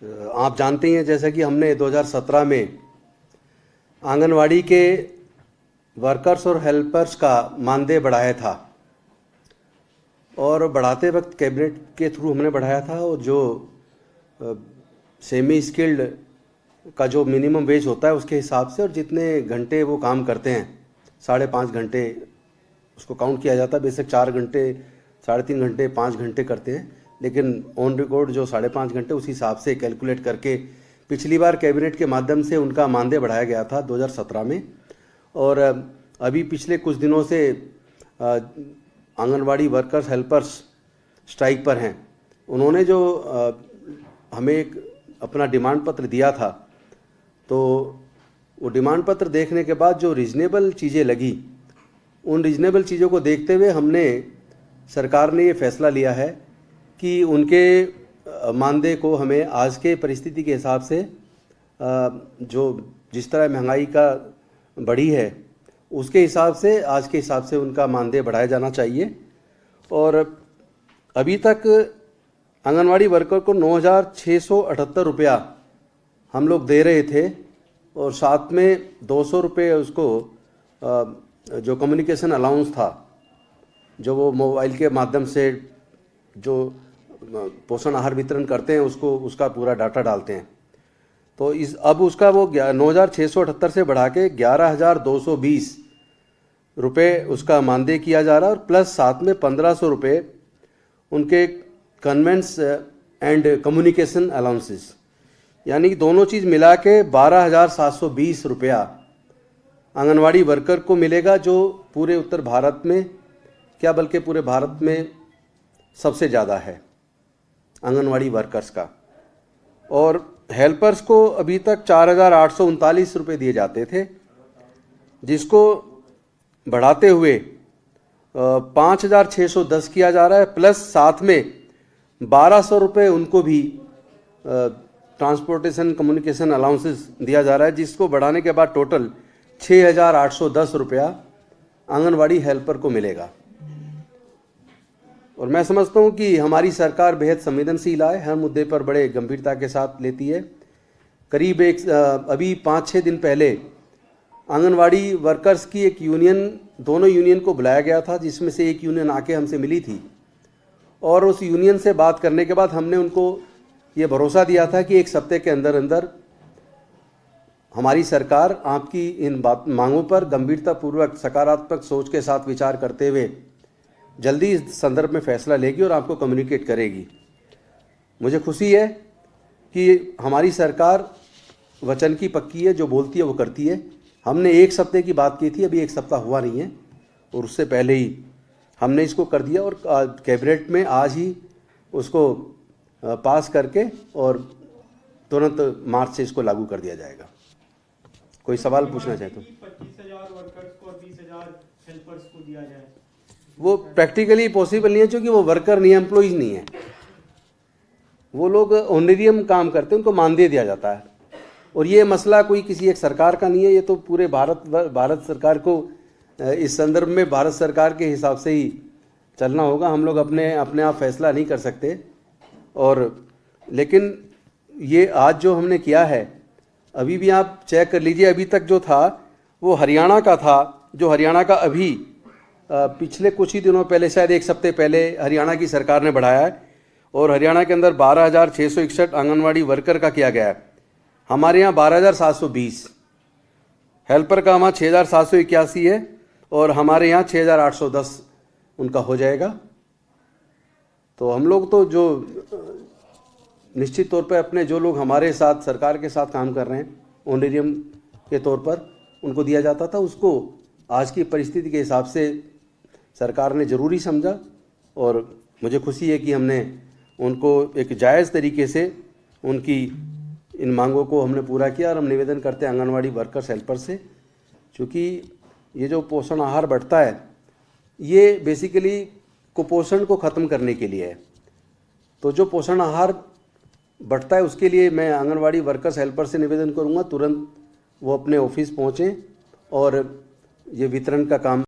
आप जानते ही हैं जैसा कि हमने 2017 में आंगनवाड़ी के वर्कर्स और हेल्पर्स का मानदेय बढ़ाया था और बढ़ाते वक्त कैबिनेट के थ्रू हमने बढ़ाया था। और जो सेमी स्किल्ड का जो मिनिमम वेज होता है उसके हिसाब से और जितने घंटे वो काम करते हैं 5.5 घंटे उसको काउंट किया जाता है। बेशक 4 घंटे 3.5 घंटे 5 घंटे करते हैं, लेकिन ऑन रिकॉर्ड जो 5.5 घंटे उस हिसाब से कैलकुलेट करके पिछली बार कैबिनेट के माध्यम से उनका मानदेय बढ़ाया गया था 2017 में। और अभी पिछले कुछ दिनों से आंगनवाड़ी वर्कर्स हेल्पर्स स्ट्राइक पर हैं। उन्होंने जो हमें एक अपना डिमांड पत्र दिया था, तो वो डिमांड पत्र देखने के बाद जो रीजनेबल चीज़ें लगी, उन रीजनेबल चीज़ों को देखते हुए हमने सरकार ने ये फैसला लिया है कि उनके मानदेय को हमें आज के परिस्थिति के हिसाब से जो जिस तरह महंगाई का बढ़ी है उसके हिसाब से आज के हिसाब से उनका मानदेय बढ़ाया जाना चाहिए। और अभी तक आंगनवाड़ी वर्कर को 9,678 रुपया हम लोग दे रहे थे और साथ में 200 रुपये उसको जो कम्युनिकेशन अलाउंस था, जो वो मोबाइल के माध्यम से जो पोषण आहार वितरण करते हैं उसका पूरा डाटा डालते हैं। तो अब उसका वो 9,678 से बढ़ा के 11,220 रुपये उसका मानदेय किया जा रहा है और प्लस साथ में 1,500 रुपये उनके कन्वेंस एंड कम्युनिकेशन अलाउंसेस, यानी कि दोनों चीज़ मिला के 12,720 रुपया आंगनवाड़ी वर्कर को मिलेगा, जो पूरे उत्तर भारत में क्या बल्कि पूरे भारत में सबसे ज़्यादा है आंगनवाड़ी वर्कर्स का। और हेल्पर्स को अभी तक 4,839 रुपये दिए जाते थे, जिसको बढ़ाते हुए 5,610 किया जा रहा है, प्लस साथ में 1,200 रुपये उनको भी ट्रांसपोर्टेशन कम्युनिकेशन अलाउंसेस दिया जा रहा है, जिसको बढ़ाने के बाद टोटल 6,810 रुपया आंगनवाड़ी हेल्पर को मिलेगा। और मैं समझता हूँ कि हमारी सरकार बेहद संवेदनशील है, हर मुद्दे पर बड़े गंभीरता के साथ लेती है। करीब अभी 5-6 दिन पहले आंगनवाड़ी वर्कर्स की एक यूनियन, दोनों यूनियन को बुलाया गया था, जिसमें से एक यूनियन आके हमसे मिली थी और उस यूनियन से बात करने के बाद हमने उनको ये भरोसा दिया था कि एक हफ्ते के अंदर अंदर हमारी सरकार आपकी इन मांगों पर गंभीरतापूर्वक सकारात्मक सोच के साथ विचार करते हुए जल्दी इस संदर्भ में फैसला लेगी और आपको कम्युनिकेट करेगी। मुझे खुशी है कि हमारी सरकार वचन की पक्की है, जो बोलती है वो करती है। हमने एक हफ्ते की बात की थी, अभी एक सप्ताह हुआ नहीं है और उससे पहले ही हमने इसको कर दिया और कैबिनेट में आज ही उसको पास करके और तुरंत मार्च से इसको लागू कर दिया जाएगा। कोई सवाल पूछना चाहे तो? 25,000 वर्कर्स को और 20,000 हेल्पर्स को दिया जाए, वो प्रैक्टिकली पॉसिबल नहीं है, क्योंकि वो वर्कर नहीं है, एम्प्लॉइज नहीं है, वो लोग ऑनरेरियम काम करते हैं, उनको मानदेय दिया जाता है। और ये मसला कोई किसी एक सरकार का नहीं है, ये तो पूरे भारत सरकार को इस संदर्भ में भारत सरकार के हिसाब से ही चलना होगा। हम लोग अपने आप फैसला नहीं कर सकते। और लेकिन ये आज जो हमने किया है, अभी भी आप चेक कर लीजिए, अभी तक जो था वो हरियाणा का था, जो हरियाणा का अभी पिछले कुछ ही दिनों पहले, शायद एक हफ्ते पहले हरियाणा की सरकार ने बढ़ाया है और हरियाणा के अंदर 12,661 आंगनवाड़ी वर्कर का किया गया है। हमारे यहाँ 12,720, हेल्पर का वहाँ 6,781 है और हमारे यहाँ 6,810 उनका हो जाएगा। तो हम लोग तो जो निश्चित तौर पे अपने जो लोग हमारे साथ सरकार के साथ काम कर रहे हैं ऑनरेरियम के तौर पर उनको दिया जाता था, उसको आज की परिस्थिति के हिसाब से सरकार ने ज़रूरी समझा और मुझे खुशी है कि हमने उनको एक जायज़ तरीके से उनकी इन मांगों को हमने पूरा किया। और हम निवेदन करते हैं आंगनवाड़ी वर्कर्स हेल्पर से, क्योंकि ये जो पोषण आहार बढ़ता है ये बेसिकली कुपोषण को ख़त्म करने के लिए है। तो जो पोषण आहार बढ़ता है उसके लिए मैं आंगनवाड़ी वर्कर्स हेल्पर से निवेदन करूंगा तुरंत वो अपने ऑफिस पहुंचें और ये वितरण का काम